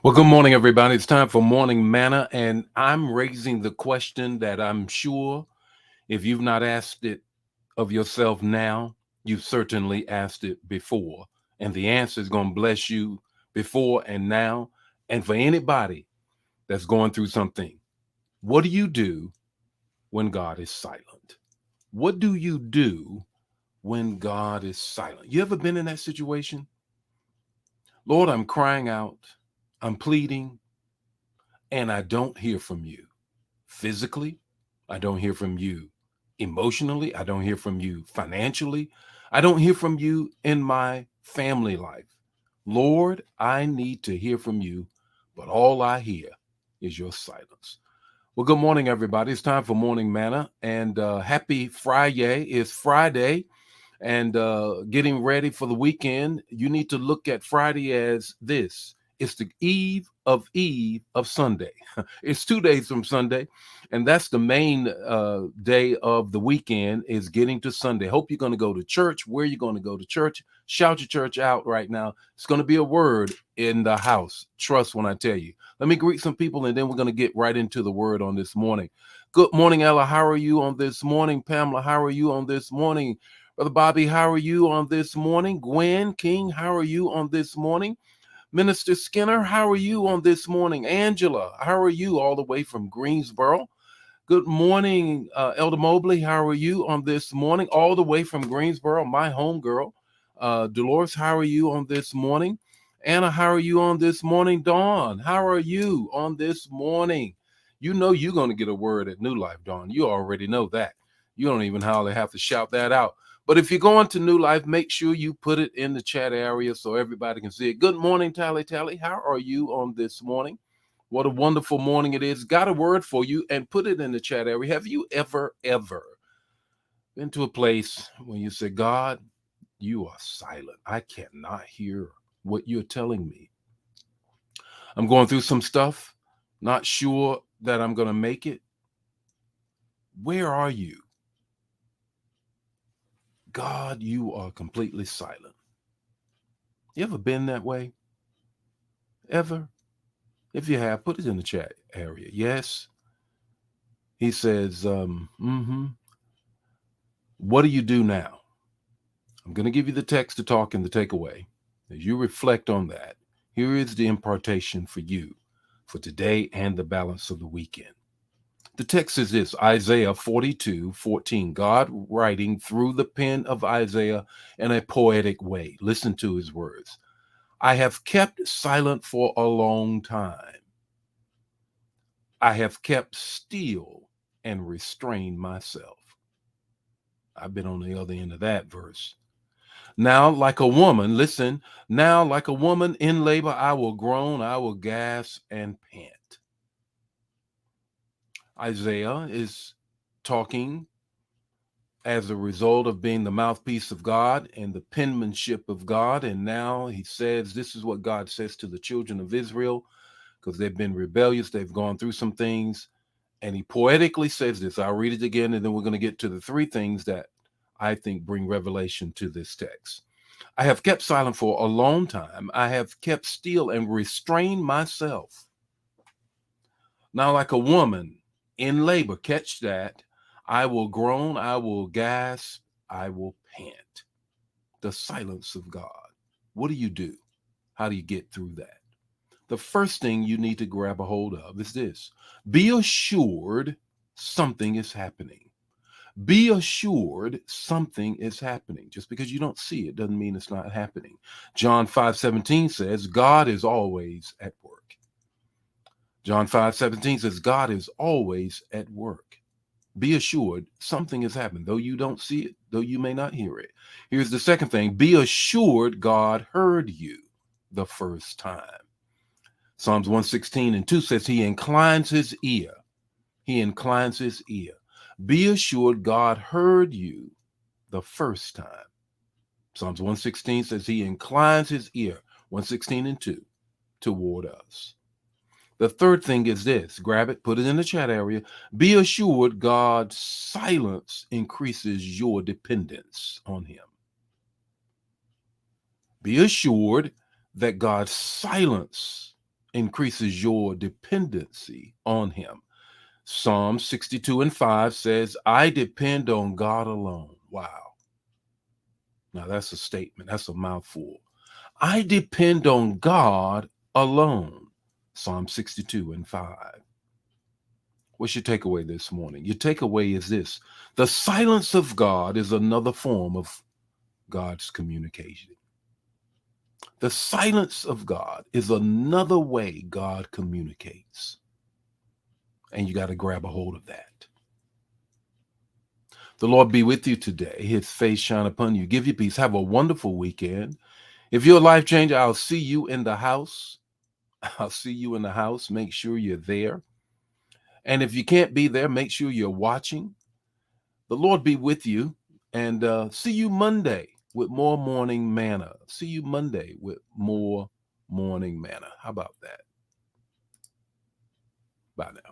Well, good morning, everybody. It's time for Morning Manna, and I'm raising the question that I'm sure if you've not asked it of yourself now, you've certainly asked it before. And the answer is going to bless you before and now. And for anybody that's going through something, what do you do when God is silent? What do you do when God is silent? You ever been in that situation? Lord, I'm crying out, I'm pleading, and I don't hear from you. Physically, I don't hear from you. Emotionally, I don't hear from you. Financially, I don't hear from you in my family life. Lord, I need to hear from you, but all I hear is your silence. Well, good morning, everybody. It's time for Morning Manna, and happy Friday. It's Friday, and getting ready for the weekend. You need to look at Friday as this: it's the eve of Sunday. It's 2 days from Sunday, and that's the main day of the weekend, is getting to Sunday. Hope you're going to go to church. Where you're going to go to church, shout your church out right now. It's going to be a word in the house, trust when I tell you. Let me greet some people, and then we're going to get right into the word on this morning. Good morning, Ella. How are you on this morning? Pamela, how are you on this morning? Brother Bobby, how are you on this morning? Gwen King, how are you on this morning? Minister Skinner, how are you on this morning? Angela, how are you all the way from Greensboro? Good morning, Elder Mobley. How are you on this morning? All the way from Greensboro, my home girl. Dolores, how are you on this morning? Anna, how are you on this morning? Dawn, how are you on this morning? You know you're going to get a word at New Life, Dawn. You already know that. You don't even hardly have to shout that out. But if you're going to New Life, make sure you put it in the chat area so everybody can see it. Good morning, Tally Tally. How are you on this morning? What a wonderful morning it is. Got a word for you, and put it in the chat area. Have you ever been to a place when you say, God, you are silent? I cannot hear what you're telling me. I'm going through some stuff, not sure that I'm going to make it. Where are you? God, you are completely silent. You ever been that way? Ever? If you have, put it in the chat area. Yes. He says, what do you do now? I'm going to give you the text to talk and the takeaway. As you reflect on that, here is the impartation for you for today and the balance of the weekend. The text is this: Isaiah 42:14. God writing through the pen of Isaiah in a poetic way. Listen to his words. I have kept silent for a long time. I have kept still and restrained myself. I've been on the other end of that verse. Now, like a woman, listen, now, like a woman in labor, I will groan, I will gasp and pant. Isaiah is talking as a result of being the mouthpiece of God and the penmanship of God. And now he says, this is what God says to the children of Israel, because they've been rebellious, they've gone through some things. And he poetically says this. I'll read it again, and then we're going to get to the three things that I think bring revelation to this text. I have kept silent for a long time. I have kept still and restrained myself. Now, like a woman in labor, catch that. I will groan, I will gasp, I will pant. The silence of God. What do you do? How do you get through that? The first thing you need to grab a hold of is this: be assured something is happening. Be assured something is happening. Just because you don't see it doesn't mean it's not happening. John 5:17 says, God is always at work. John 5:17 says, God is always at work. Be assured something has happened, though you don't see it, though you may not hear it. Here's the second thing: be assured God heard you the first time. Psalms 116:2 says, He inclines his ear. He inclines his ear. Be assured God heard you the first time. Psalms 116 says he inclines his ear, 116:2, toward us. The third thing is this: grab it, put it in the chat area. Be assured God's silence increases your dependence on him. Be assured that God's silence increases your dependency on him. Psalm 62:5 says, I depend on God alone. Wow. Now that's a statement. That's a mouthful. I depend on God alone. Psalm 62:5. What's your takeaway this morning? Your takeaway is this: the silence of God is another form of God's communication. The silence of God is another way God communicates. And you got to grab a hold of that. The Lord be with you today. His face shine upon you. Give you peace. Have a wonderful weekend. If you're a life changer, I'll see you in the house. I'll see you in the house. Make sure you're there. And if you can't be there, make sure you're watching. The Lord be with you. And see you Monday with more morning manna. See you Monday with more morning manna. How about that? Bye now.